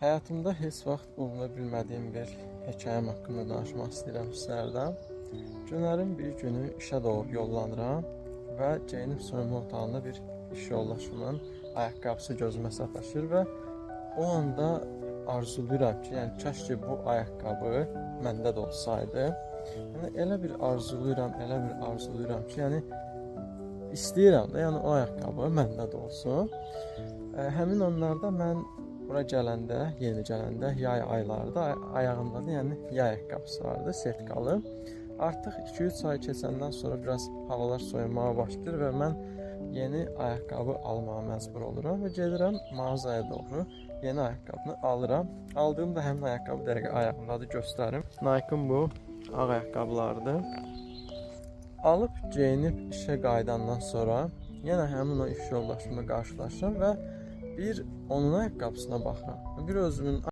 Həyatımda heç vaxt ununa bilmədiyim bir hekayəm haqqında danışmaq istəyirəm sizlərdən. Günlərin bir günü işə doğru yollanıram və geyinib soyunma otağında bir iş yoldaşımın ayaqqabısı gözümə sataşır və o anda arzulayıram ki, yəni kaş ki bu ayaqqabı məndə də olsaydı. Yəni elə bir arzulayıram ki, yəni istəyirəm də, yəni o ayaqqabı məndə də olsun. Həmin anlarda mən bura gələndə, yeni gələndə, yay aylarında ayağımda da yəni yay ayaqqabısı vardı, setkalı. Artıq 2-3 ay keçəndən sonra biraz havalar soyunmağa başlayır və mən yeni ayaqqabı almağa məcbur oluram və gedirəm mağazaya doğru yeni ayaqqabını alıram. Aldığım da həmin ayaqqabı dəqiqə ayağımdadır, göstərim. Nike'ın bu ağ ayaqqabılardır. Alıb geyinib işə qayıdandan sonra yenə həmin o iş yoldaşımla qarşılaşıram və bir onun ayaqqabısına baxıram. Bir özümün